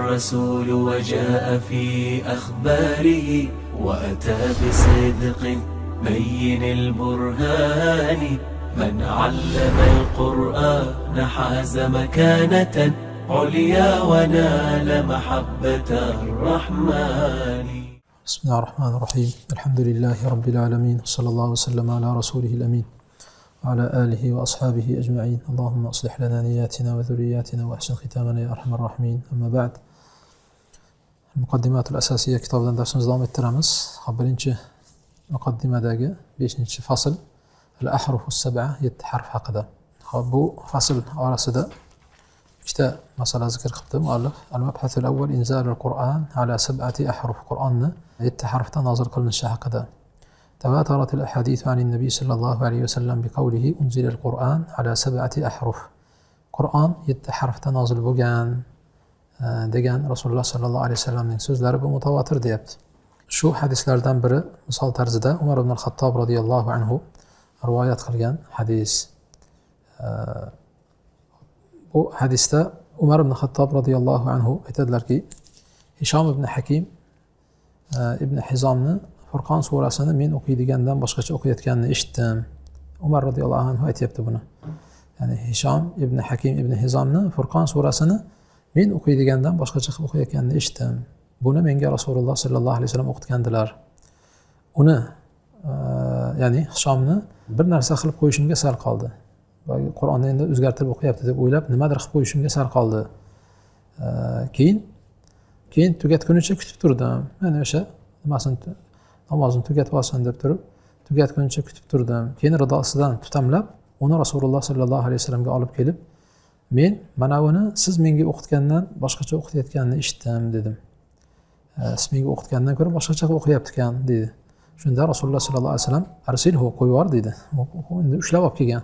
الرسول وجاء في أخباره وأتى بصدق بين البرهان من علم القرآن حاز مكانة عليا ونال محبة الرحمن. بسم الله الرحمن الرحيم. الحمد لله رب العالمين، صلى الله وسلم على رسوله الأمين وعلى آله وأصحابه أجمعين. اللهم أصلح لنا نياتنا وذرياتنا وأحسن ختامنا يا أرحم الراحمين. أما بعد، المقدمات الأساسية كتابنا درسنا زدام الترمس خبرينش مقدمة داقة بيشنش فصل الأحرف السبعة يتحرف حقدا. خبو فصل أرسدا اشتاء مسألة ذكر قبل مؤلف. المبحث الأول إنزال القرآن على 7 أحرف. قرآن يتحرف تناظر قلن الشاقدا. تواترت الأحاديث عن النبي صلى الله عليه وسلم بقوله أنزل القرآن على 7 أحرف. قرآن يتحرف تناظر بوغان degan Rasululloh sallallohu alayhi vasallamning so'zlari bu mutawatir deyapti. Shu hadislardan biri misol tarzida Umar ibn al-Xattob radhiyallohu anhu rivoyat qilgan hadis. Bu hadisda Umar ibn al-Xattob radhiyallohu anhu aytadilarki, Hishom ibn Hakim ibn Hizomni Furqon surasini men o'qiydigandan boshqacha o'qiyotganini eshitdim. Umar radhiyallohu anhu aytibdi buni. Ya'ni Hishom ibn Hakim ibn Hizomni Furqon surasini men o'qiydigandan boshqacha qilib o'qiyotganini eshitdim. Buni menga Rasululloh sallallohu alayhi vasallam o'qitgandilar. Uni ya'ni Hishomni bir narsa qilib qo'yishimga sal qoldi. Qur'onni endi o'zgartirib o'qiyapti deb o'ylab nimadir qilib qo'yishimga sal qoldi. Keyin tugatgunicha kutib turdim. Mana o'sha namozini tugatib olsin deb turib, tugatgunicha kutib turdim. Keyin ridosidan tutamlab, uni Rasululloh sallallohu alayhi vasallamga olib kelib, men mana buni siz menga o'qitgandan boshqacha o'qitayotganini eshitdim dedim. Siz menga o'qitgandan ko'ra boshqacha o'qiyapti ekan dedi. Shunda Rasululloh sallallohu alayhi vasallam arsilhu qo'yib yubor dedi. Endi ushlab olib kelgan.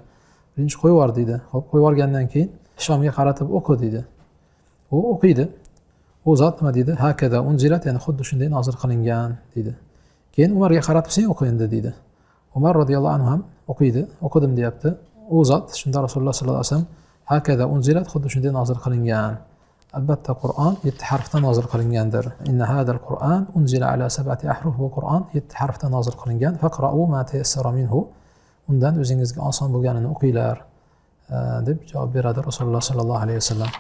Birinchi qo'yib yubor dedi. Xo'p, qo'yib yuborgandan keyin Hishomga qaratib o'qi dedi. U o'qiydi. U zot nima dedi? Hakada unzilat, ya'ni xuddi shunday nozil qilingan dedi. Keyin Umarga qaratib sen o'qi endi dedi. Umar radhiyallohu anhu ham o'qiydi. O'qidim deyapti. U zot shunda Rasululloh sallallohu alayhi vasallam hakada unzilat, xuddi shunday nozil qilingan. Albatta Qur'on 7 harfda nozil qilingandir. Inna hadal Qur'an unzila ala 7 ahruf. Bu Qur'on 7 harfda nozil qilingan. Faqra'u ma tayassara minhu. Undan o'zingizga oson bo'lganini o'qinglar deb javob beradi Rasululloh sallallohu alayhi vasallam.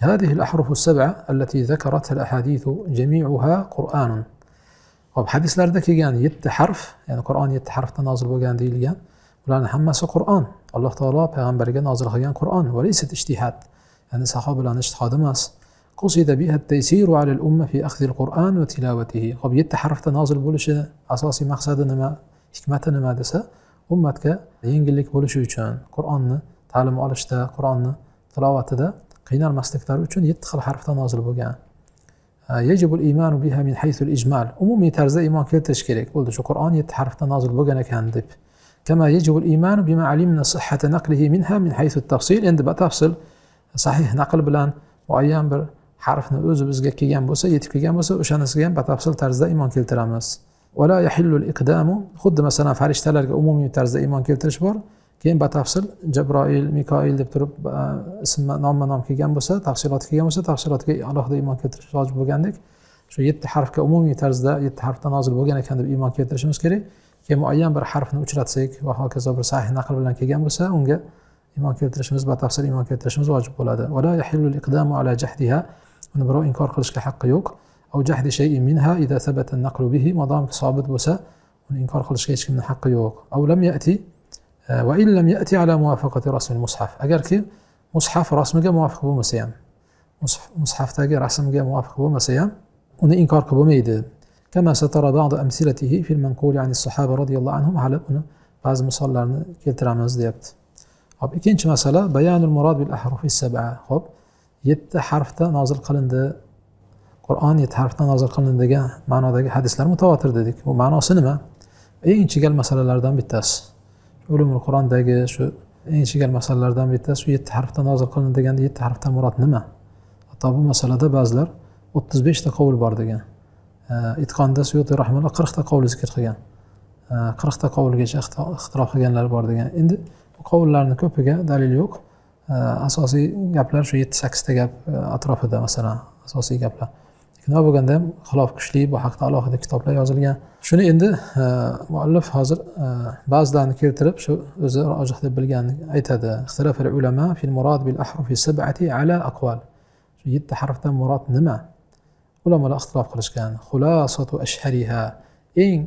هذه الأحرف السبعة التي ذكرتها الأحاديث جميعها قرآن. Xo'p, hadislarda kelgan 7 harf, ya'ni Qur'on 7 harfda nozil bo'lgan deyilgan. Bularning hammasi Qur'on. Alloh taolo payg'ambarga nozil qilgan Qur'on. Va laysat ijtihad. Ya'ni sahobalarning ijtihodi emas. Qusida biha at-taysiru 'ala al-umma fi akhdhi al-Qur'an wa tilawatihi. Xo'p, 7 harfda nozil bo'lishi asosiy maqsadi nima? Hikmati nima desa, ummatga yengillik bo'lishi uchun, Qur'onni ta'lim olishda, Qur'onni tilovatida qiynalmasliklari uchun 7 xil harfda nozil bo'lgan. Yajibu al-imanu biha min haythu al-ijmal. Umumiy tarzda iymon keltirish kerak. Bo'ldi, shu Qur'on 7 harfda nozil bo'lgan ekan deb. Kama yajibu al-imanu bima alimna sihhata naqlihi minha min haythu at-tafsil. Endi batafsil sahih naql bilan muayyan bir harfni o'zi bizga kelgan bo'lsa, yetib kelgan bo'lsa, o'shanisiga ham batafsil tarzda iymon keltiramiz. Va la yahillu al-iqdamu. Xuddi masalan farishtalarga umumiy tarzda iymon keltirish bor. Keyin batafsil Jabroil, Mikoil deb turib nomma-nom kelgan bo'lsa, tafsilot kelgan bo'lsa, tafsilotga alohida iymon keltirish vojib bo'lgandek, shu 7 harfga umumiy tarzda 7 harfda nozil bo'lgan ekan deb iymon keltirishimiz kerak. Keyin muayyan bir harfni uchratsak va hokazo bir sahih naql bilan kelgan bo'lsa, unga iymon keltirishimiz, batafsil iymon keltirishimiz vojib bo'ladi. Va la yahillu al-iqdamu ala jahdiha. Uni birov inkor qilishga haqqi yo'q. Aw jahdi shay'in minha idza thabata an-naqlu bihi. Modomki sobit bo'lsa, uni inkor qilishga hech kimning haqqi yo'q. Aw lam ya'ti va in lam ya'ti ala muwafaqati rasm al-mushaf. Agarki mushaf rasmiga muvofiq bo'lmasa ham, mushafdagi rasmga muvofiq bo'lmasa ham, uni inkor qilib bo'lmaydi. Kama satara ba'd amsilatihi fil manqul an as-sahaba radhiyallohu anhum. Halab uni ba'zi misollarni keltiramiz deyapti. Hop, ikkinchi masala bayanul murad bil ahruf as-sab'a. Hop, 7 harfda nozil qilindi. Qur'on 7 harfda nozil qilindi degan ma'nodagi hadislar mutawatir dedik. Bu ma'nosi nima? Eng chigal masalalardan bittasi. Ulumul Qur'ondagi shu eng chigal masalalardan bittasi shu 7 harfda nozil qilindi deganda 7 harfdan murod nima? Hatto bu masalada ba'zilar 35 ta qavl bor degan. Itqonda Suyuti rahimahulloh 40 ta qavl zikr qilgan. 40 ta qavlgacha ixtirof qilganlar bor degan. Endi bu qavllarning ko'piga dalil yo'q. Asosiy gaplar shu 7-8 ta gap atrofida. Masalan, asosiy gaplar. Nima bo'lganda ham xilof kuchli, bu haqda alohida kitoblar yozilgan. Shuni endi muallif hozir ba'zilarini keltirib, shu o'zi rojih deb bilganini aytadi. Ixtilafal ulama fil murad bil ahrufi sab'ati ala aqwal. Shu 7 harfdan murod nima? Ulamolar ixtilof qilishgan. Xulasatu ashhariha, eng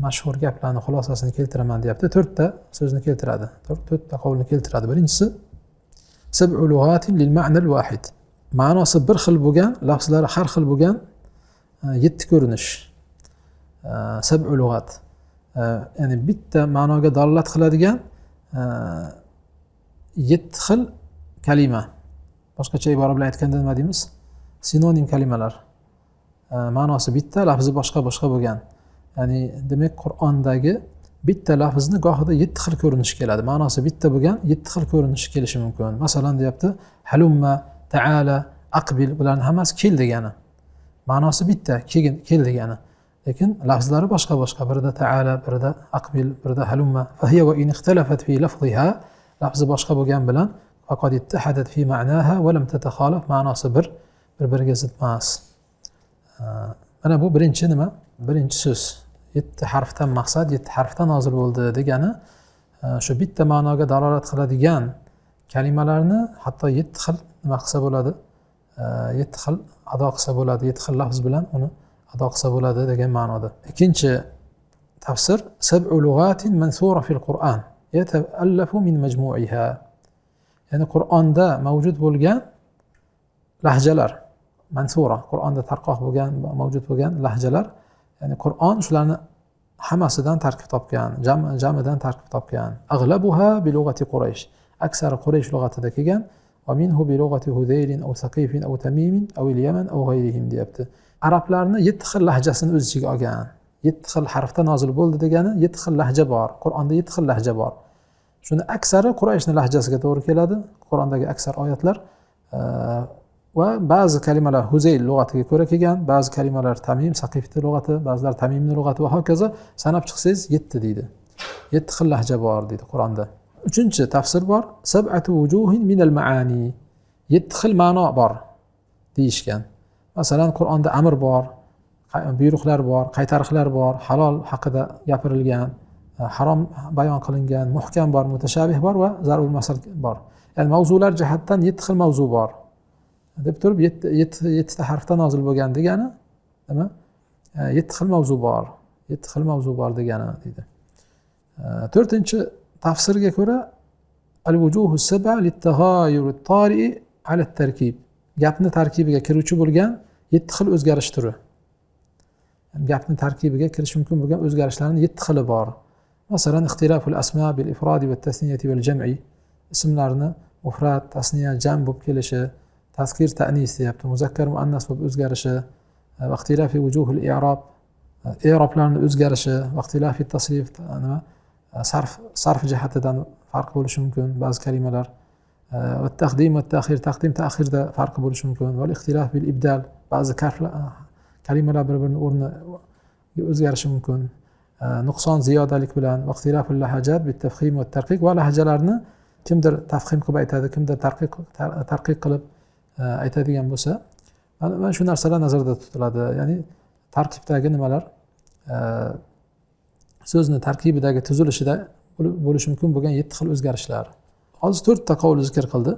mashhur gaplarni xulosasini keltiraman deyapti. 4 ta so'zni keltiradi. 4 ta qavlni keltiradi. Birinchisi sab'u lughatin lil ma'na al wahid. Ma'nosi bir xil bo'lgan, lafzlari har xil bo'lgan 7 ko'rinish. Sab'u lughat. Ya'ni bitta ma'noga dalolat qiladigan 7 xil kalima. Boshqacha ibora bilan aytganda nima deymiz? Sinonim kalimalar. Ma'nosi bitta, lafzi boshqa bo'lgan. Ya'ni demak Qur'ondagi bitta lafzni gohida 7 xil ko'rinish keladi. Ma'nosi bitta bo'lgan 7 xil ko'rinish kelishi mumkin. Masalan deyapti, halumma, ta'ala, aqbil bularning hammasi kel degani. Ma'nosi bitta, kel degani. Lekin lafzlari boshqa. Birida ta'ala, birida aqbil, birida halumma. Fa hiya wa in ikhtalafat fi lafziha, lafzi boshqa bo'lgan bilan faqad ittahadat fi ma'naha wa lam tatakhalaf, ma'nosi bir-biriga zid emas. Mana bu birinchi nima? Birinchi so'z. 7 harfdan maqsad 7 harfdan nozil bo'ldi degani, shu bitta ma'noga dalolat qiladigan kalimalarni hatto 7 xil nima qilsa bo'ladi? 7 xil ado qilsa bo'ladi, 7 xil lafz bilan uni ado qilsa bo'ladi degan ma'noda. Ikkinchi tafsir sab'u lughatin mansura fil Qur'an yata'allafu min majmu'iha. Ya'ni Qur'onda mavjud bo'lgan lahjalar, mansura, Qur'onda tarqoq bo'lgan, mavjud bo'lgan lahjalar, ya'ni Qur'on shularni hammasidan tarkib topgan, jamidan tarkib topgan. Aghlabuha bi lughati Quraysh. Aksari Quraysh lug'atida kelgan. Va minhu bi lughati Hudayl aw Saqif aw Tamim aw al-Yaman aw ghayrihim deyapti. Arablarni 7 xil lahjasini o'z ichiga olgan. 7 xil harfda nozil bo'ldi degani 7 xil lahja bor. Qur'onda 7 xil lahja bor. Shuni aksari Qurayshning lahjasiga to'g'ri keladi. Qur'ondagi aksar oyatlar va ba'zi kalimalar Huzayl lug'atiga ko'ra kelgan, ba'zi kalimalar Tamim, Saqifning lug'ati, ba'zilar Tamimning lug'ati va hokazo sanab chiqsangiz 7 deydi. 7 xil lahja bor deydi Qur'onda. Uchinchi tafsir bor. Sab'atu wujuhin min al-ma'ani. 7 xil ma'no bor deyishgan. Masalan, Qur'onda amr bor, buyruqlar bor, qaytariqlar bor, halol haqida gapirilgan, harom bayon qilingan, muhkam bor, mutashabih bor va zarul masal bor. Ya'ni mavzular jihatdan 7 xil mavzu bor. Deb turib 7 ta harfdan nozil bo'lgan degani nima? 7 xil mavzu bor. 7 xil mavzu bor degani deydi. To'rtinchi tafsirga ko'ra al-wujuhu sab'a lit-taghayur at-tari'i 'ala at-tarkib. Gapni tarkibiga kiruvchi bo'lgan 7 xil o'zgarish turi. Gapni tarkibiga kirish mumkin bo'lgan o'zgarishlarning 7 xili bor. Masalan, ixtilaful asma bil ifradi va tasniyati val jam'i. Ismlarni mufrad, tasniya, jam bo'lib kelishi, tazkir, ta'nis deyapti, muzakkar, muannas bo'lib o'zgarishi, va ixtilafi wujuhul i'rob, i'roblarning o'zgarishi, va ixtilafi tasrif, nima? Sarf jihatidan farq bo'lishi mumkin ba'zi kalimalar. Va taqdim va ta'xir, taqdim ta'xirda farq bo'lishi mumkin. Va ixtilaf bil ibdal, ba'zi kalimalar bir-birining o'rniga o'zgarishi mumkin. Nuqson ziyodalik bilan va ixtilaful lahajat bit tafhim va tarqiq, va lahajalarni kimdir tafhim qilib aytadi, kimdir tarqiq qilib aytadigan bo'lsa, mana shu narsalar nazarda tutiladi. Ya'ni tarkibdagi nimalar, so'zni tarkibidagi tuzilishida bo'lishi mumkin bo'lgan 7 xil o'zgarishlar. Hozir 4 ta qavl zikr qildi.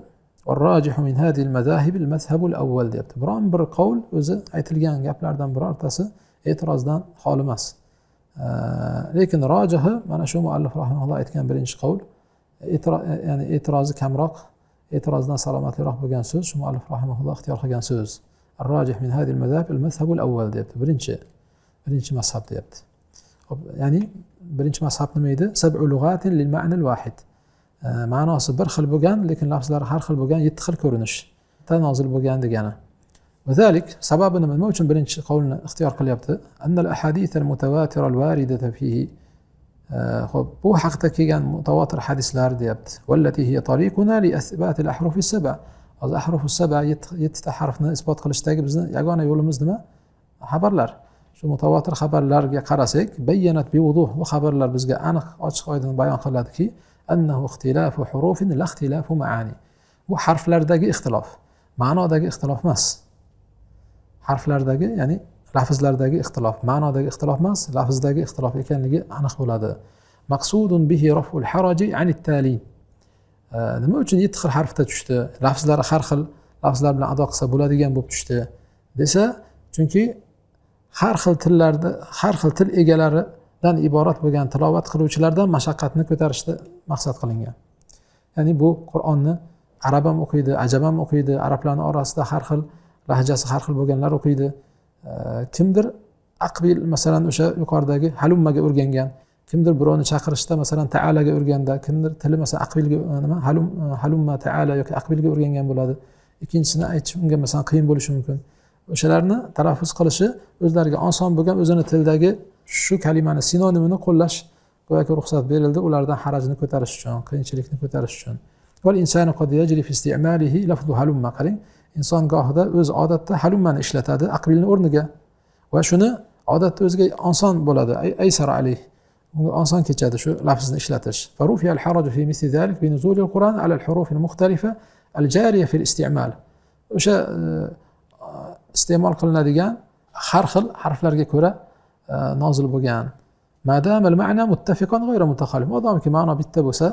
والراجح من هذه المذاهب المذهب الأول deyapti. Biron bir qavl o'zi aytilgan gaplardan birortasi e'tirozdan xoli emas. Lekin rojihi mana shu muallif rahimahulloh aytgan birinchi qavl, ya'ni e'tirozi kamroq, e'tirozdan salomatliroq bo'lgan so'z, shu muallif rahimahulloh ixtiyor qilgan so'z. Ar-rajih min hadhihi al-madhhab al-madhhab al-awwal deyapti. Birinchi mazhab deyapti. Ya'ni birinchi mazhab nima edi? Sab'u lughatin lil ma'na al-wahid. Ma'nosi bir xil bo'lgan, lekin lafzlari har xil bo'lgan 7 xil ko'rinishda nozil bo'lgan degani. Vazalik sababi nima uchun birinchi qavlni ixtiyor qilyapti? Annal ahadith al-mutawatira al-waridata fihi. Xo'p, bu haqda kelgan mutawatir hadislar deyapti. Wallati hiya tariquna li isbat al-ahruf as-sab'a. Hozir ahruf as-sab'a 7 ta harfni isbot qilishdagi bizning yagona yo'limiz nima? Xabarlar. Shu mutawatir xabarlarga qarasak, bayyanat bi wuduh, bu xabarlar bizga aniq, ochiq oydin bayon qiladiki, annahu ixtilafu hurufin la ixtilafu ma'ani. Bu harflardagi ixtilof, ma'nodagi ixtilof emas. harflardagi, ya'ni lafzlardagi ixtilof, ma'nodagi ixtilof emas, lafzdagi ixtilof ekanligi aniq bo'ladi. Maqsudun bihi raf'ul haraji anit tali. Nima uchun 7 xil harfda tushdi? Lafzlari har xil lafzlar bilan ado qilsa bo'ladigan bo'lib tushdi desa, chunki har xil tillarda, har xil til egalaridan iborat bo'lgan tilovat qiluvchilardan mashaqqatni ko'tarishni maqsad qilingan. Ya'ni bu Qur'onni arab ham o'qiydi, ajam ham o'qiydi, arablarning orasida har xil lahjasi har xil bo'lganlar o'qiydi. Kimdir aqbil, masalan, o'sha yuqoridagi halummaga o'rgangan, kimdir birovni chaqirishda masalan ta'alaga o'rganda, kimdir tili masalan aqbilga nima halumma ta'ala yoki aqbilga o'rgangan bo'ladi. Ikkinchisini aytish unga masalan qiyin bo'lishi mumkin. O'shalarni talaffuz qilishi o'zlariga oson bo'lgan, o'zini tildagi shu kalimani sinonimini qo'llash go'yoki ruxsat berildi, ulardan harajni ko'tarish uchun, qiyinchilikni ko'tarish uchun. Val insanu qad yajri fi isti'malihi lafzu halumma. Qarang, inson gohida o'z odatda halummani ishlatadi aqbilni o'rniga va shuni odatda o'ziga oson bo'ladi, aysar alayh. Unga oson kechadi shu lafzni ishlatish. Farufi al-haraj fi misli zalik bi nuzul al-Qur'an ala al-huruf al-mukhtalifa al-jariya fi al-isti'mal. O'sha iste'mol qilinadigan har xil harflarga ko'ra nozil bo'lgan. Madam al-ma'na muttafiqan ghayra mutakhalif. Odamki ma'no bitta bo'lsa,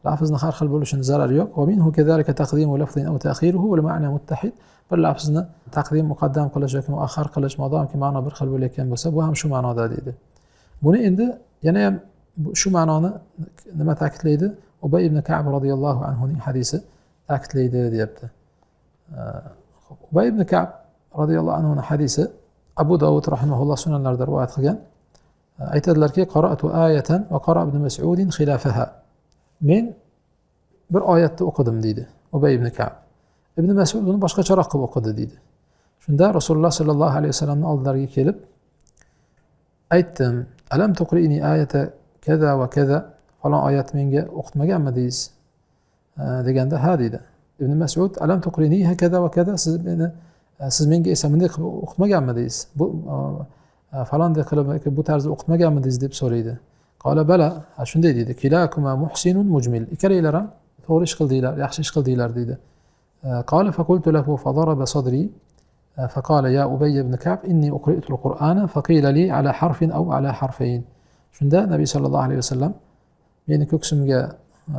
lafzni har xil bo'lishining zarari yo'q. Va minhu kadhalika taqdimu lafzin aw ta'khiruhu wal ma'na muttahid. Bir lafzni taqdim muqaddam qilish yoki muakhkhar qilish, modamki ma'no bir xil bo'layotgan bo'lsa, bu ham shu ma'noda deydi. Buni endi yana ham shu ma'noni nima ta'kidlaydi? Ubay ibn Ka'b radhiyallohu anhu ning hadisi ta'kidlaydi, deyapti. Ubay ibn Ka'b radhiyallohu anhu ning hadisi Abu Dawud rahimahulloh sunanlarida rivoyat qilgan. Aytadilarki, qara'tu ayatan va qara ibn Mas'ud khilafaha. Men bir oyatni o'qidim deydi Ubay ibn Ka'b. Ibn Mas'ud uni boshqacharoq qilib o'qidi deydi. Shunda Rasululloh sallallohu alayhi vasallamning oldilariga kelib aytdim, alam tuqrini ayata kaza va kaza, falon oyat menga o'qitmaganmidingiz deganda ha deydi. Ibn Mas'ud alam tuqrini kaza va kaza, siz menga esa bunday qilib o'qitmaganmidingiz? Bu falonday qilib bu tarzda o'qitmaganmidingiz deb so'raydi. Qala bala, shunday deydi. Kilakuma muhsinun mujmil. Ikkalaylar ham to'g'ri ish qildinglar, yaxshi ish qildinglar deydi. Qala faqultu lahu fadaraba sadri فقال يا أبي بن كعب إني أقرأت القرآن فقيل لي على حرف أو على حرفين. Shunda Nabiy sallallohu alayhi vasallam meni ko'ksimga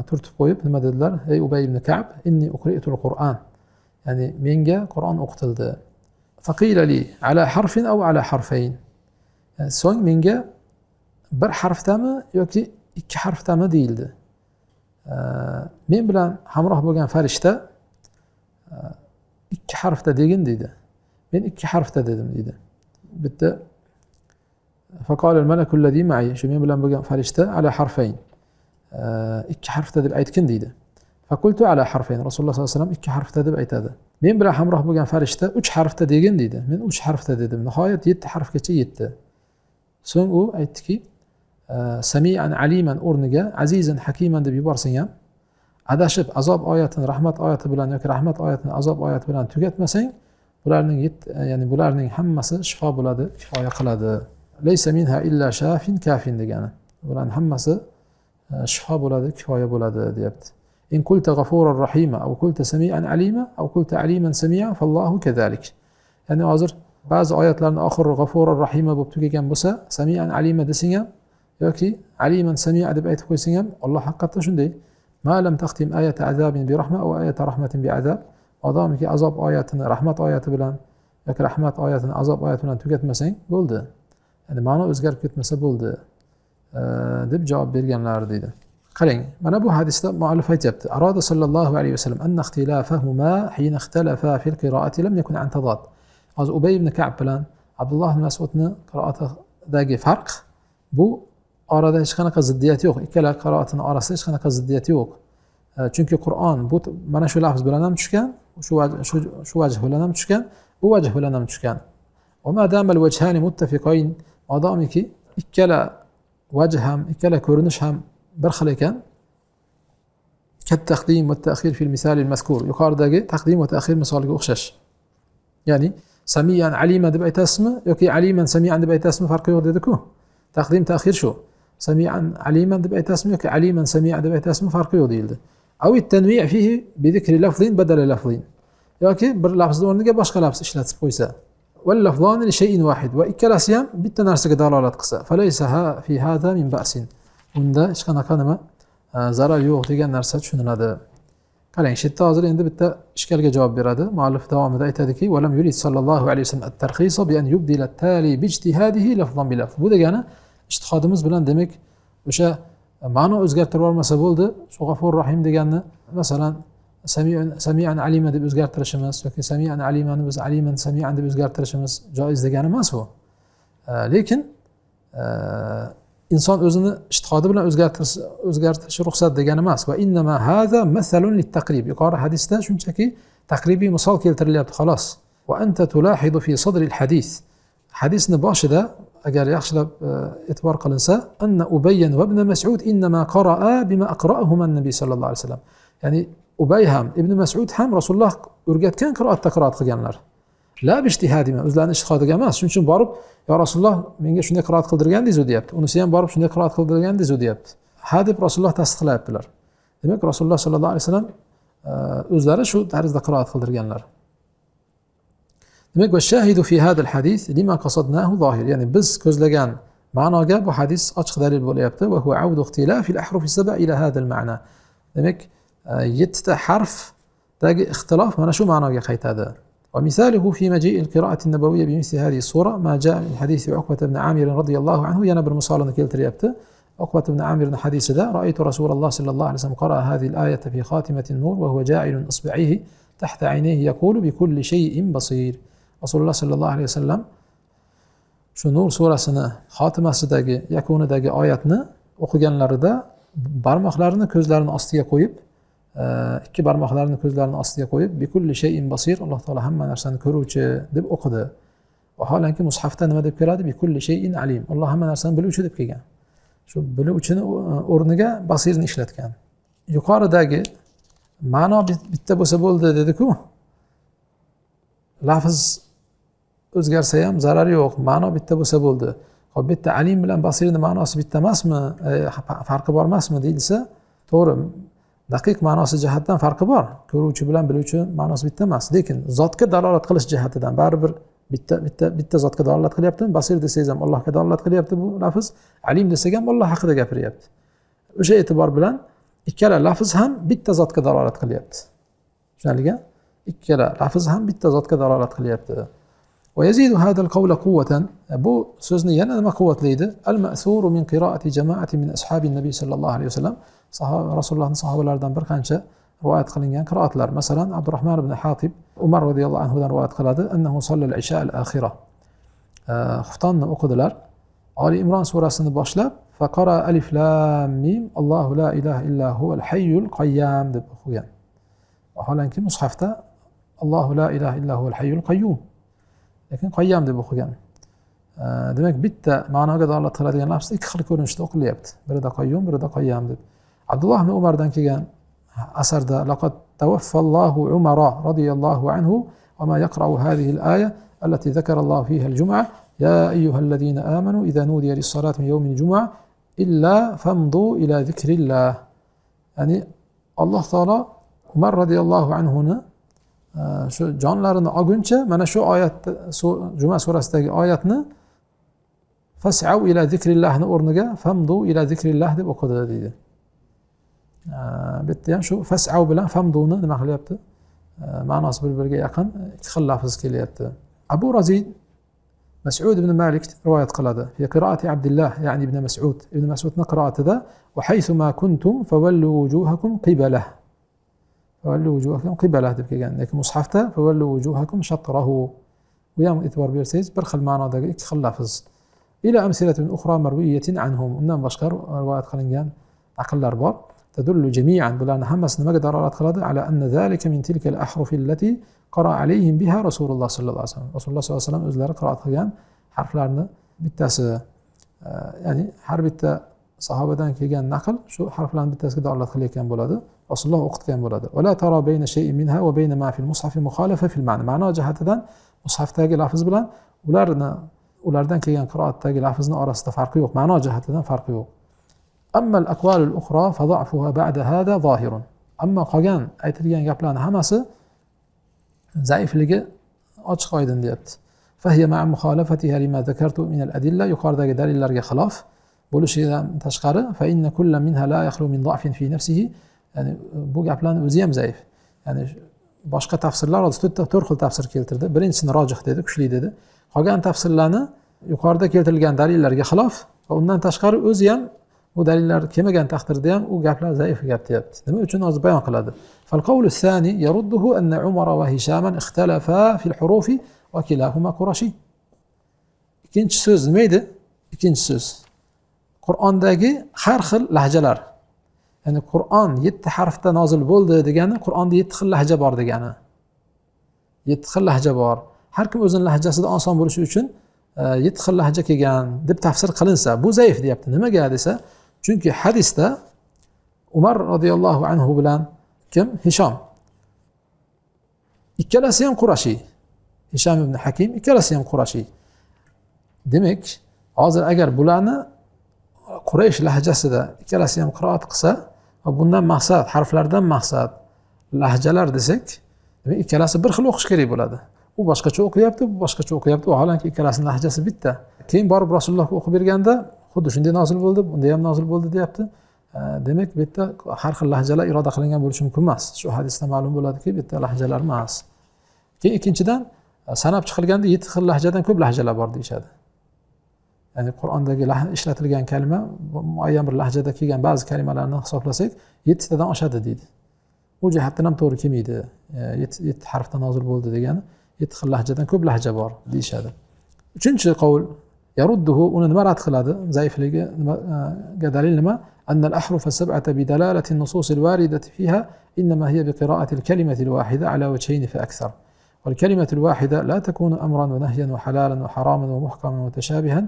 turtib qo'yib nima dedilar? Ey Ubay ibn Ka'b, inni uqri'tul Qur'an. Ya'ni menga Qur'on o'qitildi. Faqila li ala harfin aw ala harfayn. So'ng menga bir harfdami yoki ikki harfdami deyildi. Men bilan hamroh bo'lgan farishta ikki harfda degin deydi. Men ikki harfda dedim deydi. Bitta faqala al-malaku alladhi ma'i, shu men bilan bo'lgan farishta ala harfayn. Ikki harfda deb aytgin deydi. Faqultu ala harfayn. Rasululloh sollallohu alayhi vasallam ikki harfda deb aytadi. Men bilan hamroh bo'lgan farishta 3 harfda degin deydi. Men 3 harfda dedim. Nihoyat 7 harfgacha yetdi. So'ng u aytdiki, sami'an aliman o'rniga azizan hakiman deb yuborsang ham, adashib azob oyatini rahmat oyati bilan yoki rahmat oyatini azob oyati bilan tugatmasang, bularning hammasi shifo bo'ladi, kifoya qiladi. Laysa minha illa shafin kafin degani. Bularning hammasi shifo bo'ladi, kifoya bo'ladi, deyapti. In qulta g'afurur rahima aw qulta sami'an alima aw qulta aliman sami'a fallohu kadhalik. Ya'ni hozir ba'zi oyatlarning oxiri g'afurur rahima bo'lib tugagan bo'lsa, sami'an alima desang ham yoki aliman sami'a deb aytib qo'ysang ham, Alloh haqiqatda shunday. Ma lam taqtim ayata azabin bi rahma aw ayata rahmatin bi azab. Odamki azob oyatini rahmat oyati bilan yoki rahmat oyatini azob oyati bilan tugatmasang bo'ldi. Ya'ni ma'no o'zgarib ketmasa bo'ldi deb javob berganlar deydi. Qarang, mana bu hadisda muallif aytibdi. Arada sallallohu alayhi vasallam anna ikhtilafahuma hina ikhtalafa fil qira'ati lam yakun an tadad. Hozir Ubay ibn Ka'b bilan Abdulloh ibn Mas'udning qiroatidagi farq, bu orada hech qanaqa ziddiyat yo'q. Ikkala qiroatining orasida hech qanaqa ziddiyat yo'q. Chunki Qur'on bu mana shu lafz bilan ham tushgan, shu vajh bilan ham tushgan, bu vajh bilan ham tushgan. Va madam al-wajhani muttafiqayn, odamiki ikkala vajh ham, ikkala ko'rinish ham bir xil ekan. Kat taqdim va ta'khir fil misal al-mazkur. Yuqoridagi taqdim va ta'khir misoliga o'xshash. Ya'ni samiyan alima deb aytasizmi yoki aliman samian deb aytasizmi, farqi yo'q dedi-ku. Taqdim ta'khir shu. Samian aliman deb aytasizmi yoki aliman sami'a deb aytasizmi, farqi yo'q deyildi. Aw at-tanwi' fihi bi dhikri lafzin badala lafzin. Yoki bir lafzning o'rniga boshqa lafz ishlatib qo'ysa. واللفظان لشيء واحد وإكلاسي ham bitta narsaga dalolat qilsa فليس في هذا من بأس unda hech qanaqa nima zarar yo'q degan narsa tushuniladi. Qarang, shu yerda hozir endi bitta ishkalga javob beradi. Muallif davomida aytadiki: "Va lam yurid sallallohu alayhi vasallam at-tarkhis bi an yubdila at-tali bi ijtihadihi lafzan bi lafz." Bu degani ijtihodimiz bilan demak o'sha ma'no o'zgartirib olmasa bo'ldi. G'afur Rahim deganni masalan sami'an alima deb o'zgartirishimiz yoki sami'an alimani biz aliman sami'an deb o'zgartirishimiz joiz degani emas bu. Lekin inson o'zini ijtihodi bilan o'zgartirishi ruxsat degani emas. Va innama haza masalun lit-taqrib. Yuqori hadisda shunchaki taqribiy misol keltirilyapti xolos. Va anta tulahidu fi sadri al-hadis. Hadisni boshida agar yaxshilab e'tibor qilinsa, anna Ubay va ibn Mas'ud innama qara'a bima aqra'ahuma an-nabiy sallallohu alayhi vasallam. Ya'ni Ubay ham Ibn Mas'ud ham Rasululloh o'rgatgan qiroatda qiroat qilganlar. La ijtihadima, o'zlarining ijtihodiga emas. Shuning uchun borib, "Ya Rasululloh, menga shunday qiroat qildirgandingiz-ku" deyapti. Unisi ham borib shunday qiroat qildirgandingiz-ku deyapti. Ha deb Rasululloh tasdiqlayaptilar. Demak, Rasululloh sallallohu alayhi vasallam o'zlari shu tarzda qiroat qildirganlar. Demak, va shahidu fi hadal hadis lima qasadnahu zohir. Ya'ni biz ko'zlagan ma'noga bu hadis ochiq dalil bo'lyapti. Va huwa audu ikhtilafi al-ahruf as-sab'a ila hada al-ma'na. Demak, 7 ta harfdagi ixtilof mana shu ma'noga qaytadi. ومثاله في مجيء القراءة النبوية بمثل هذه الصورة ما جاء من حديث عقبة بن عامر رضي الله عنه ينبر مصالنا كيلتريابته عقبة بن عامر حديث ذا رأيت رسول الله صلى الله عليه وسلم قرأ هذه الآية في خاتمة النور وهو جاعل إصبعيه تحت عينيه يقول بكل شيء بصير. رسول الله صلى الله عليه وسلم شو نور سورة سنة خاتمة سداجي يكون داجي آياتنا o'qiganlarida barmoqlarini ko'zlarini ostiga qo'yib ikki barmoqlarini ko'zlarining ostiga qo'yib bikulli shay'in basir, Alloh taolo hamma narsani ko'ruvchi deb o'qidi. Vaholanki mushafda nima deb keladi? Bikulli shay'in alim. Alloh hamma narsani biluvchi deb kelgan. Shu biluvchini o'rniga basirni ishlatgan. Yuqoridagi ma'no bitta bo'lsa bo'ldi dedi-ku. Lafz o'zgarsa ham zarari yo'q. Ma'no bitta bo'lsa bo'ldi. Xo'p, bitta alim bilan basirning ma'nosi bitta emasmi? Farqi bor emasmi deyilsa, to'g'ri. Daqiq ma'nosi jihatdan farqi bor. Ko'ruvchi bilan biluvchi ma'nosi bitta emas, lekin zotga dalolat qilish jihatidan baribir bitta zotga dalolat qilyaptimi? Basir desangiz ham Allohga dalolat qilyapti bu lafz. Alim desak ham Alloh haqida gapiryapti. O'sha e'tibor bilan ikkala lafz ham bitta zotga dalolat qilyapti. Tushunarlimi? Ikkala lafz ham bitta zotga dalolat qilyapti. Va yazidu hada al-qawla quwwatan. Bu so'zni yana nima quvvatlaydi? Al-ma'thuru min qira'ati jama'ati min ashabin nabiy sallallohu alayhi vasallam. Rasulullohning sahobalaridan bir qancha rivoyat qilingan qiroatlar. Masalan, Abdurrahman ibn Hatib Umar radhiyallohu anhu dan rivoyat qiladi, annahu sallal isha al-akhira. Xuftonni o'qidilar. Ali Imron surasini boshlab, faqara alif lam mim Allohu la ilaha illa huval hayyul qayyum deb o'qigan. Vaholanki mushafda Allohu la ilaha illa huval hayyul qayyum. Lekin qayyum deb o'qigan. Demak, bitta ma'noga dalolat qiladigan lafz ikki xil ko'rinishda o'qilyapti. Birida qayyum, birida qayyum deb. Abdulloh ibn Umardan kelgan asarda laqad tawaffallohu Umara radhiyallohu anhu va ma yaqra'u hadhihi al-aya allati dhakara Allohu fiha al-jum'a ya ayyuhalladhina amanu idha nudiya lis-salati min yawmi al-jum'a illa famdu ila dhikrillah. Ya'ni Alloh taolo Umar radhiyallohu anhu ni shu jonlarini olguncha mana shu oyatda Juma surasidagi oyatni fas'au ila zikrillohni o'rniga famdu ila zikrilloh deb o'qidi deydi. Bitta ham shu fas'au bilan famduni nima qilyapti? Ma'nosi bir-biriga yaqin ikki xil lafz kelyapti. Abu Razid Mas'ud ibn Malik rivoyat qiladi. Fi qira'ati Abdullah, ya'ni ibn Mas'ud. Ibn Mas'udning qiroatida va haythuma kuntum fawallu wujuhakum qibalah. Fawallu wujuhakum qibalah deb kelgan. Lekin mushafda fawallu wujuhakum shatrahu. Bu ham e'tibor bersangiz bir xil ma'nodagi ikki xil lafz. Ila amsilatin ukhra marwiyatin anhum. Undan boshqa rivoyat qilingan aqllar bor. تدل جميعا bularni hammasi nimaga dalolat qiladi? Ala anna zalika min tilka al-ahruf allati qara alayhim biha Rasululloh sallallohu alayhi vasallam. Rasululloh sallallohu alayhi vasallam o'zlari qiroat qilgan harflarni bittasi, ya'ni har bitta sahobadan kelgan naql shu harflarning bittasiga dalolat qilayotgan bo'ladi. Rasululloh o'qitgan bo'ladi. Va la tara bayna shay'in minha va bayna ma fil mushaf mukhalafa fil ma'na. Ma'no jihatidan mushafdagi lafz bilan ulardan kelgan qiroatdagi lafzning orasida farqi yo'q. Ma'no jihatidan farqi yo'q. أما الأقوال الأخرى فضعفها بعد هذا ظاهر. أما qolgan aytilgan gaplarning hammasi zaifligi ochiq oydin deyapti. فهي مع مخالفتها لما ذكرت من الأدلة yuqoridagi dalillarga xilof bo'lishidan tashqari فإن كل منها لا يخلو من ضعف في نفسه ya'ni bu gaplarni o'zi ham zaif. Ya'ni boshqa tafsirlar hozir 4 xil tafsir keltirdi. Birinchisini rojih dedi, kuchli dedi. Qolgan tafsirlarni yuqorida keltirilgan dalillarga xilof va undan tashqari o'zi ham bu dalillar kelmagan taqdirda ham u gaplar zaif gap deyapti. Nima uchun hozir bayon qiladi. فالقول الثاني يرده أن عمر وهشاما اختلفا في الحروف وكلاهما قرشي. Ikkinchi so'z nima edi? Ikkinchi so'z. Qur'ondagi har xil lahjalar. Ya'ni Qur'on 7 harfda nozil bo'ldi degani Qur'onda 7 xil lahja bor degani. 7 xil lahja bor. Har kim o'zining lahjasida oson bo'lishi uchun 7 xil lahja kelgan deb tafsir qilinsa, bu zaif deyapti. Nimaga desa, chunki hadisda Umar radhiyallohu anhu bilan kim? Hisham. Ikkalasi ham Qurashi. Hisham ibn Hakim ikkalasi ham Qurashi. Demak, hozir agar bularni Quraysh lahjasida ikkalasi ham qiroat qilsa va bundan maqsad, harflardan maqsad lahjalar desak, demak ikkalasi bir xil o'qish kerak bo'ladi. U boshqacha o'qiyapti, bu boshqacha o'qiyapti, vaholanki ikkalasining lahjasi bitta. Keyin borib Rasulullohga o'qib berganda xuddi shunday nozil bo'ldi, bunda ham nozil bo'ldi deyapti. Demak, bu yerda har xil lahjalar iroda qilingan bo'lishi mumkin emas. Shu hadisda ma'lum bo'ladiki, bu yerda lahjalar emas. Keyin ikkinchidan sanab chiqilganda 7 xil lahjadan ko'p lahjalar bor deyshadi. Ya'ni Qur'ondagi ishlatilgan kalima muayyan bir lahjada kelgan ba'zi kalimalarni hisoblasak 7 tadan oshadi deydi. Bu jihatdan ham to'g'ri kelmaydi. 7 harfdan nozil bo'ldi degani 7 xil lahjadan ko'p lahja bor deyshadi. Uchinchi qavl yarudduhu uni nima rad qiladi? Zaifligiga dalil nima? أن الأحرف السبعة بدلالة النصوص الواردة فيها إنما هي بقراءة الكلمة الواحدة على وجهين فأكثر. والكلمة الواحدة لا تكون أمرا ونهيا وحلالا وحراما ومحكما ومتشابها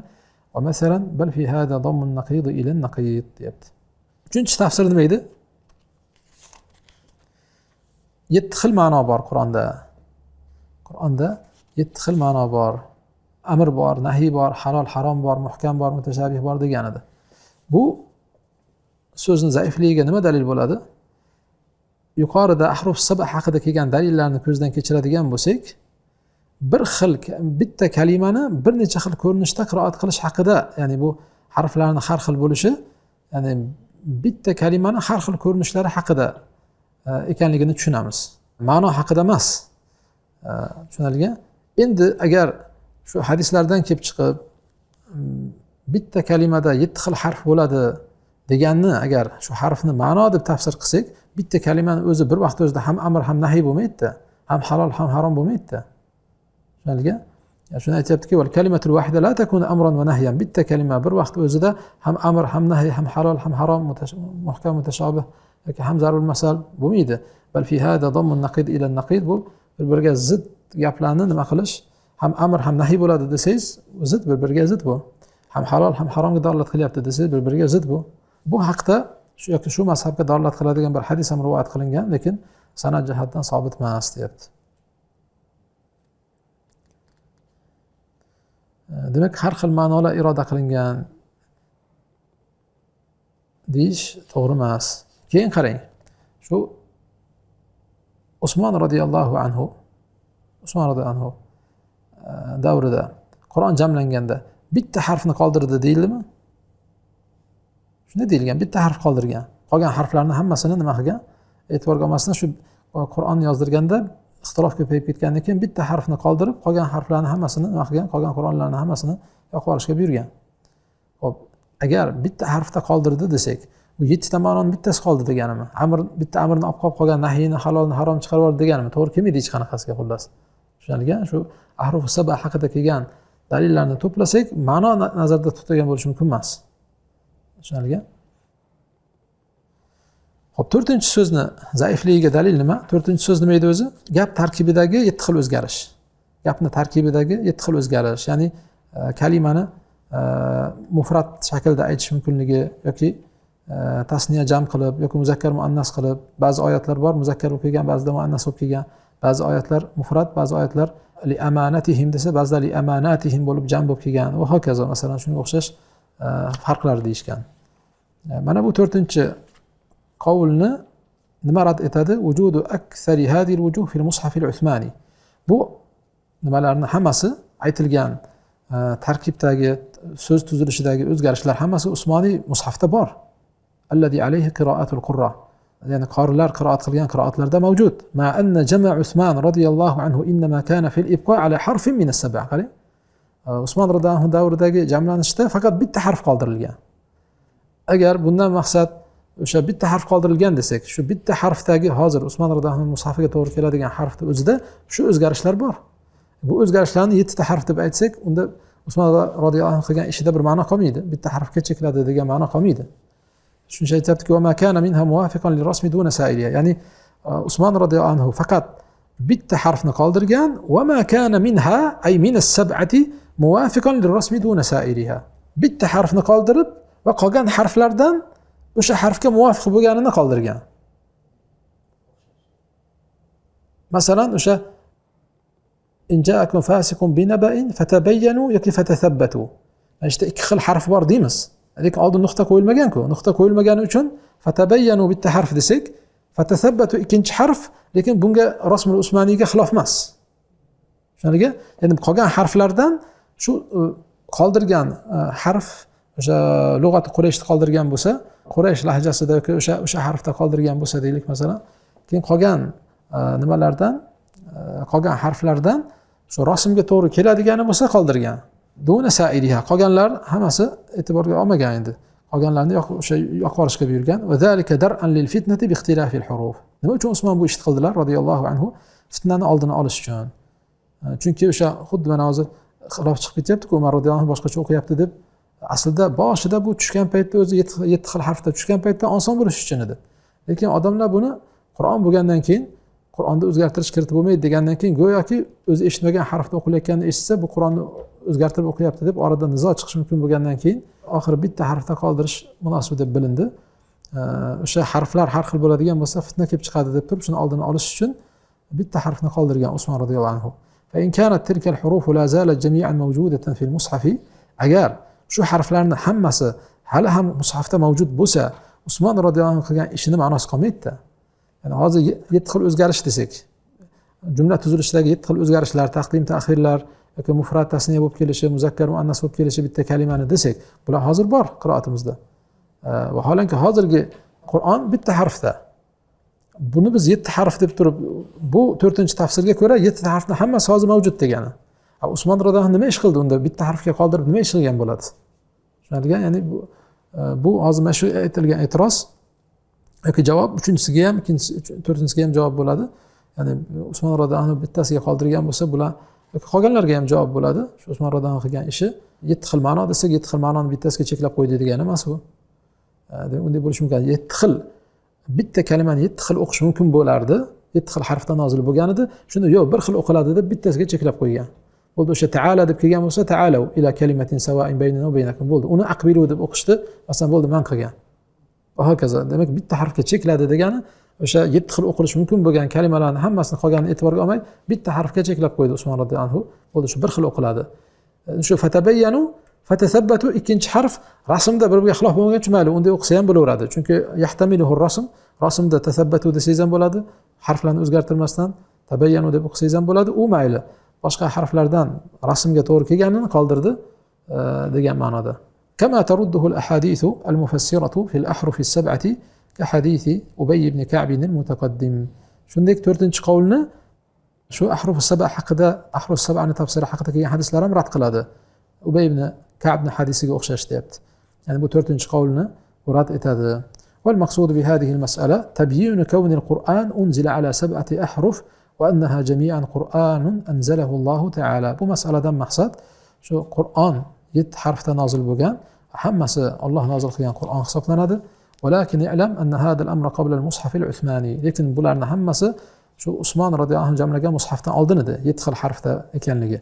ومثلا بل في هذا ضم النقيض إلى النقيض. Uchinchi tafsir nima edi? 7 xil ma'no bor Qur'onda. Qur'onda 7 xil ma'no bor. Amr bor, nahiy bor, halol, harom bor, muhkam bor, mutashabih bor degan edi. Bu so'zning zaifligiga nima dalil bo'ladi? Yuqorida ahruf sab'a haqida kelgan dalillarni ko'zdan kechiradigan bo'lsak, bir xil bitta kalimani bir necha xil ko'rinishda qiroat qilish haqida, ya'ni bu harflarning har xil bo'lishi, ya'ni bitta kalimani har xil ko'rinishlari haqida ekanligini tushunamiz. Ma'no haqida emas. Tushunilgan? Endi agar shu hadislardan kelib chiqib bitta kalimada 7 xil harf bo'ladi deganni agar shu harfni ma'no deb tafsir qilsak, bitta kalimani o'zi bir vaqt o'zida ham amr ham nahiy bo'lmaydi, ham halol ham harom bo'lmaydi. Tushunilgan? Shuni aytayaptiki, val kalimatul wahida la takunu amran va nahyan. Bitta kalima bir vaqt o'zida ham amr ham nahiy ham halol ham harom muhkam mutashabih yoki ham zarul masal bo'lmaydi. Bal fi hada dammun naqid ila naqid, bu bir-biriga zid gaplarni nima qilish, ham amr ham nahiy bo'ladi desangiz, zid bir-biriga zid bu. Ham halol ham haromga dalolat qilyapti desangiz, bir-biriga zid bu. Bu haqda yoki shu mazhabga dalolat qiladigan bir hadis ham rivoyat qilingan, lekin sanad jihatdan sobit emas deyapti. Demak, har xil ma'nolar iroda qilingan deyish to'g'ri emas. Keyin qarang. Shu Usmon radhiyallohu anhu davrida Qur'on jamlanganda bitta harfni qoldirdi deyildimi? Shunday deyilgan, bitta harf qoldirgan. Qolgan harflarni hammasini nima qilgan? E'tiborga olmasdan shu Qur'onni yozdirganda ixtilof ko'payib ketgandan keyin bitta harfni qoldirib, qolgan harflarni hammasini nima qilgan? Qolgan Qur'onlarni hammasini yoqib olishga buyurgan. Xo'p, agar bitta harfda qoldirdi desak, bu 7 ta ma'noning bittasi qoldi deganimi? Bitta amrni olib qolgan nahiyni, halolni harom chiqarib oldi deganimi? To'g'ri kelmaydi hech qanaqasiga xullas. Tushunilgan? Shu ahruf sab'a haqida kelgan dalillarni to'plasak, ma'no nazarda tutilgan bo'lishi mumkin emas. Tushunilgan? Xo'p, 4-so'zni zaifligiga dalil nima? 4-so'z nima edi o'zi? Gap tarkibidagi 7 xil o'zgarish. Gapning tarkibidagi 7 xil o'zgarish, ya'ni kalimani mufrat shaklda aytish mumkinligi yoki tasniya jam qilib yoki muzakkar muannas qilib, ba'zi oyatlar bor muzakkar bo'lib kelgan, ba'zida muannas bo'lib kelgan, ba'zi oyatlar mufrat, ba'zi oyatlar li amanatihim desa, ba'zida li amanatihim bo'lib jam bo'lib kelgan va hokazo. Masalan, shunga o'xshash farqlar deyishgan. Mana bu 4-qavlni nima rad etadi? Vujudu aksari hadhihi al-wujuh fi al-mushaf al-Uthmani. Bu nimalarning hammasi aytilgan tarkibdagi so'z tuzilishidagi o'zgarishlar hammasi Usmoniy mushafda bor. Allazi alayhi qira'atul qurra. ya'ni qorilar qiroat qilgan qiroatlarda mavjud. Ma anna jama' Usmon radhiyallohu anhu inma kana fil ibqa ala harfin min as-sab'a. Qarang. Usmon radhiyallohu anhu davridagi jamlanishda faqat bitta harf qoldirilgan. Agar bundan maqsad o'sha bitta harf qoldirilgan desak, shu bitta harfdagi hozir Usmon radhiyallohu anhu mushafiga to'g'ri keladigan harfni o'zida shu o'zgarishlar bor. Bu o'zgarishlarni 7 ta harf deb aytsak, unda Usmon radhiyallohu anhu qilgan ishida bir ma'no qolmaydi. Bitta harfga chekladi degan ma'no qolmaydi. Shuncha aytibdiki, "Va ma kana minha muwafiqan lirasmi duna sa'iliya." Ya'ni Usmon radhiyallohu anhu faqat bitta harfni qoldirgan, "Va ma kana minha ay min as-sab'ati muwafiqan lirasmi duna sa'iliha." Bitta harfni qoldirib va qolgan harflardan o'sha harfga muvofiq bo'lganini qoldirgan. Masalan, o'sha in ja'akum fasiqun binaba'in fatabayyanu yoki fatathabbatu. Ishda ikki xil harf bor deymiz. Lekin oldin nuqta qo'yilmagan-ku. Nuqta qo'yilmagani uchun fatabayyanu bitta harf desak, fatathabbatu ikkinchi harf, lekin bunga rasmul usmoniyga xilof emas. Shunga, ya'ni qolgan harflardan shu qoldirgan harf o'sha lug'at Qurayshda qoldirgan bo'lsa, Quraysh lahjasida yoki o'sha harfda qoldirgan bo'lsa deylik masalan, keyin qolgan nimalardan, qolgan harflardan shu rasmga to'g'ri keladigani bo'lsa qoldirgan. Duna sa'iliha, qolganlar hammasi e'tiborga olmagan endi. Qolganlarni o'sha yoqvorishga buyurgan. Va zalika dar'an lil fitnati bi ikhtilafil huruf. Nima uchun Usmon bu ishni qildilar radhiyallohu anhu? Fitnani oldini olish uchun. Chunki o'sha xuddi mana hozir xilof chiqib ketyapti-ku, Umar radhiyallohu anhu boshqacha o'qiyapti deb. Aslida boshida bu tushgan paytda o'zi 7 xil harfda tushgan paytda oson bo'lish uchun edi. Lekin odamlar buni Qur'on bo'lgandan keyin, Qur'onda o'zgartirish kiritib bo'lmaydi degandan keyin go'yoki o'zi eshitmagan harfda o'qilayotganini eshitsa, bu Qur'onni o'zgartirib o'qiyapti deb orada nizo chiqishi mumkin bo'lgandan keyin oxiri bitta harfda qoldirish munosib deb bilindi. O'sha harflar har xil bo'ladigan bo'lsa fitna kelib chiqadi deb turib, shuni oldini olish uchun bitta harfni qoldirgan Usmon radhiyallohu anhu. Fa in kanat tilka al-huruf la zalat jami'an mawjudatan fil mushafi, agar shu harflarning hammasi hali ham mushafda mavjud bo'lsa, Usmon radhiyallohu anhu qilgan ishini ma'nosi qolmaydi-da. Ya'ni hozir 7 xil o'zgarish desak, jumla tuzilishidagi 7 xil o'zgarishlar, taqdim, ta'xirlar yoki mufrad tasniya bo'lib kelishi, muzakkar muannas bo'lib kelishi bitta kalimani desak, bular hozir bor qiroatimizda. Vaholanki hozirgi Qur'on bitta harfda. Buni biz 7 harf deb turib, bu 4-tafsirga ko'ra 7 harfning hammasi hozir mavjud degani. Usmon radhiyallohu anhu nima ish qildi unda? Bitta harfga qoldirib nima ish qilgan bo'ladi? Tushunadigan, ya'ni bu hozir mana shu aytilgan e'tiroz yoki javob 3-siga ham, 4-siga ham javob bo'ladi. Ya'ni Usmon radhiyallohu anhu bittasiga qoldirgan bo'lsa, bular qolganlarga ham javob bo'ladi. Shu Usmon radhiyallohu anhu qilgan ishi 7 xil ma'no desak, 7 xil ma'noni bittasiga cheklab qo'ydi degani emas bu. Unday bo'lishi mumkin. 7 xil bitta kalimani 7 xil o'qish mumkin bo'lardi. 7 xil harfdan nozil bo'lgan edi. Shunda yo'q, bir xil o'qiladi deb bittasiga cheklab qo'ygan. Bo'ldi, o'sha ta'ala deb kelgan bo'lsa, ta'alu ila kalimatin sawa'in baynana va baynakum bo'ldi. Uni aqbilu deb o'qishdi, masalan bo'ldi, man qilgan. Va hokazo. Demak, bitta harfga chekladi degani o'sha 7 xil o'qilish mumkin bo'lgan kalimalarning hammasini qolganini e'tiborga olmay, bitta harfga cheklab qo'ydi Usmon radhiyallohu anhu. Bo'ldi, shu bir xil o'qiladi. Shu fatabayyanu, fatathabbatu ikkinchi harf rasmda bir-biriga xilof bo'lmagan uchun mayli, unday o'qisa ham bo'laveradi. Chunki yahtamiluhu rasm, rasmda tathabbatu desangiz ham bo'ladi, harflarni o'zgartirmasdan tabayyanu deb o'qisangiz ham bo'ladi, u mayli. Boshqa harflardan rasmga to'g'ri kelganini qoldirdi degan ma'noda. Kama tarudduhu al-ahadithu al-mufassiratu fil ahruf as-sab'ati ka hadisi Ubay ibn Ka'b al-mutaqaddim. Shunday 4-qavlni shu ahruf as-sab'a haqida, ahruf as-sab'ani tafsiri haqida kelgan hadislar ham rad qiladi. Ubay ibn Ka'bning hadisiga o'xshash deyapti. Ya'ni bu 4-qavlni rad etadi. Wal maqsud bi hadhihi al-mas'ala tabyin kawn al-Qur'an unzila ala 7 ahruf va annaha jami'an Qur'anun anzalahu Alloh ta'ala. Bu masaladan maqsad shu Qur'on 7 harfda nozil bo'lgan, hammasi Alloh nozil qilgan Qur'on hisoblanadi. Walakin i'lam anna hada al-amra qabla al-mushaf al-Uthmani. Lekin bularning hammasi shu Usmon radhiyallohu anhu jamlagan mushafdan oldin edi, 7 xil harfda ekanligi.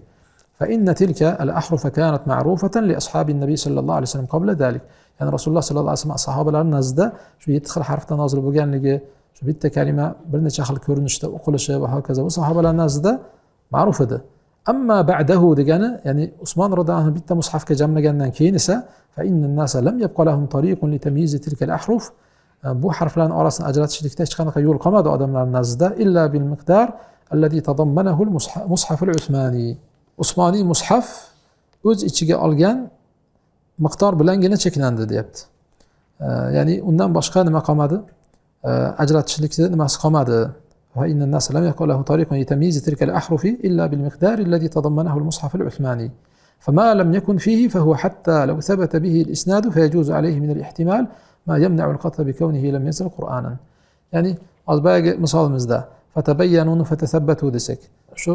Fa inna tilka al-ahruf kanat ma'rufatan li ashabin nabiy sallallohu alayhi vasallam qabla dalik. Ya'ni Rasululloh sallallohu alayhi vasallam sahobalar nazdida shu 7 xil harfda nozil bo'lganligi, shu bitta kalima bir necha xil ko'rinishda o'qilishi va hokazo bu sahobalar nazdida ma'ruf edi. Amma ba'dahu degani, ya'ni Usmon radhiyallohu anhu bitta mushafga jamlagandan keyin esa fa inna an-nasa lam yabqa lahum tariqun li tamyiz tilka al-ahruf. Bu harflarning orasini ajratishlikda hech qanaqa yo'l qolmadi odamlar nazdida illa bil miqdar alladhi tadammanahu al-mushaf al-Uthmani. Usmoniy mushaf o'z ichiga olgan miqdor bilangina cheklandi deyapti. Ya'ni undan boshqa nima qolmadi? Ajratishlikni nimasi qolmadi. فإن الناس لم يكن له طريق لتمييز تلك الأحرف إلا بالمقدار الذي تضمنه المصحف العثماني فما لم يكن فيه فهو حتى لو ثبت به الإسناد فيجوز عليه من الاحتمال ما يمنع القطع بكونه لم ينزل قرآنا. يعني أصبح مثال مزدا فتبينوا فتثبتوا desek shu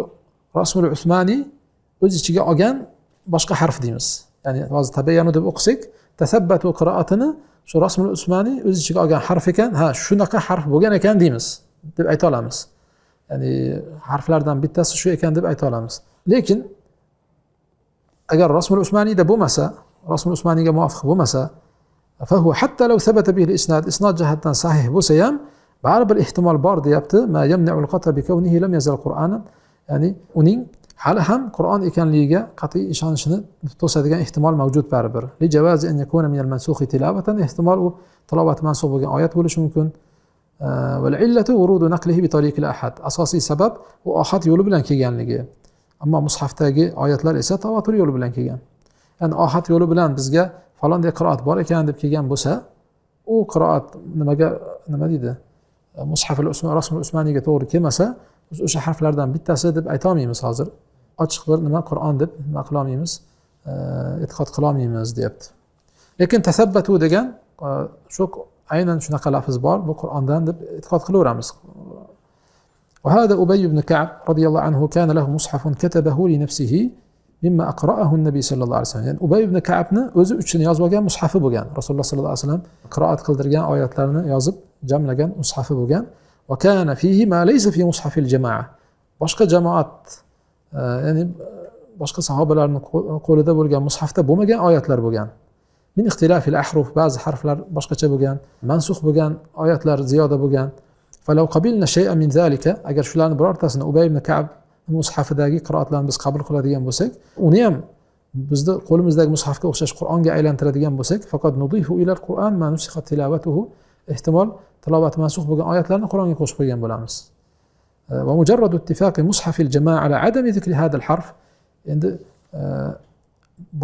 rasmul usmoniy o'z ichiga olgan boshqa harf deymiz. Ya'ni hozir tabayyanu deb o'qisak tasabbatu qiroatini shu rasmul usmoniy o'z ichiga olgan harf ekan, ha shunaqa harf bo'lgan ekan deymiz deb ayta olamiz. Ya'ni harflardan bittasi shu ekan deb ayta olamiz. Lekin agar rasmul usmoniyda bo'lmasa, rasmul usmoniyga muvofiq bo'lmasa, فهو حتى لو ثبت به الإسناد إسناد جهتان صحيح bo'lsa ham baribir ehtimol bor deyapti. ما يمنع القطع بكونه لم يزل قرآنا. Ya'ni uning hali ham Qur'on ekanligiga qat'iy ishonishini to'sadigan ehtimol mavjud baribir. Li jawazi an yakuna min al-mansukh tilawatan ehtimol u tilovat mansukh bo'lgan oyat bo'lishi mumkin. Wal illatu wurudu naqlihi bi tariq al-ahad. Asosiy sabab u ahad yo'li bilan kelganligi. Ammo mushafdagi oyatlar esa tavatur yo'li bilan kelgan. Ya'ni ahad yo'li bilan bizga falonday qiroat bor ekan deb kelgan bo'lsa, u qiroat nima deydi? Mushaf rasmul usmoniyga to'g'ri kelmasa, biz o'sha harflardan bittasi deb ayta olmaymiz hozir. Ochiq bir nima Qur'on deb nima qila olmaymiz, e'tiqod qila olmaymiz deyapti. Lekin tasabbatu degan shu aynan shunaqa lafz bor, bu Qur'ondan deb e'tiqod qilaveramiz. وهذا أبي بن كعب رضي الله عنه كان له مصحف كتبه لنفسه مما أقرأه النبي صلى الله عليه وسلم. Yani Ubay ibn Ka'bni o'zi uchun yozib olgan mushafi bo'lgan. Rasululloh sollallohu alayhi vasallam qiroat qildirgan oyatlarni yozib jamlagan mushafi bo'lgan. Va kana fihi ma laysa fi mushafil jamoa. Boshqa jamoat, ya'ni boshqa sahobalarning qo'lida bo'lgan mushafda bo'lmagan oyatlar bo'lgan. Min ixtilafil ahruf, ba'zi harflar boshqacha bo'lgan, mansukh bo'lgan oyatlar ziyoda bo'lgan. Falau qabilna shay'an min zalika, agar shularni birortasini Ubay ibn Ka'b mushafidagi qiroatlarni biz qabul qiladigan bo'lsak, uni ham bizni qo'limizdagi mushafga o'xshash Qur'onga aylantiradigan bo'lsak, faqat nudifu ila al-Qur'an ma nusikha tilawatuhu, ehtimol tilovat mansukh bo'lgan oyatlarni Qur'onga qo'shib qo'ygan bo'lamiz. Va mujarrad ittifaqi mushafil jamoa ala adami zikri hada al-harf. Endi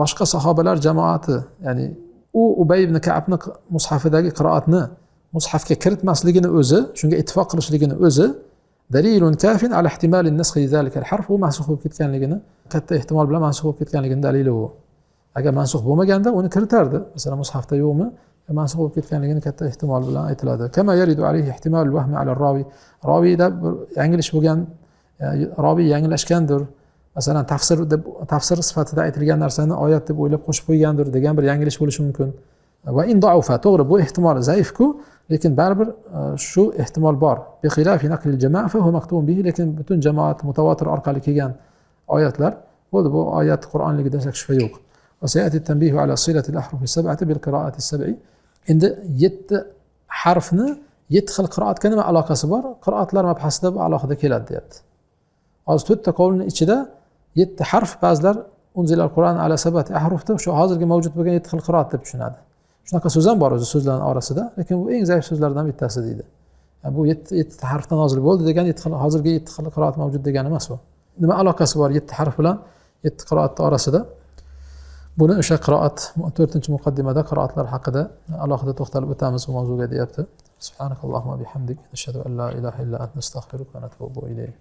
boshqa sahobalar jamoati, ya'ni u Ubay ibn Ka'bning mushafidagi qiroatni mushafga kiritmasligini o'zi, shunga ittifoq qilishligini o'zi dalilun kafin ala ihtimali an-nasx li zalika al-harf, u mansukh bo'lib ketganligini, katta ehtimol bilan mansukh bo'lib ketganligini dalili u. Agar mansukh bo'lmaganda uni kiritardi. Masalan, mushafda yo'qmi? Mansukh bo'lib ketganligini katta ehtimol bilan aytiladi. Kama yaridu alayhi ihtimal al-wahmi ala ar-rawi. Raviyda yanglish bo'lgan, raviy yanglishgandir. Masalan, tafsir sifatida aytilgan narsani oyat deb o'ylab qo'shib qo'ygandir degan bir yanglish bo'lishi mumkin. Va in da'ufa, to'g'ri, bu ehtimol zaifku, lekin baribir shu ehtimol bor. Bi xilafi naqlil jamoa fa huwa maktubun bihi, lekin butun jamoat mutawatir orqali kelgan oyatlar, bu oyat Qur'onligida shak shubha yo'q. Va sayati tanbihu ala silati al-ahruf as-sab'ati bil qira'ati as-sab'i. Endi 7 harfni 7 xil qiroatga nima aloqasi bor? Qiroatlar mabhasida bu alohida keladi, deyapti. Hozir 4 ta qavlning ichida 7 harf, ba'zilar unzilal Qur'on ala sab'ati ahrufda shu hozirgi mavjud bo'lgan 7 xil qiroat deb tushunadi. Shunaqa so'z ham bor o'zi so'zlarning orasida, lekin bu eng zaif so'zlardan bittasi deydi. Yani bu 7 ta harfdan nozil bo'ldi degan 7 xil, hozirgi 7 xil qiroat mavjud degani emas bu. Nima aloqasi bor 7 harf bilan 7 qiroat orasida? Buni o'sha qiroat 4-muqaddimada qiroatlar haqida alohida to'xtalib o'tamiz bu mavzuga deyapti. Subhanakallohumma bihamdik, nashhadu an la ilaha illa anta, astag'firuka va natubu ilayk.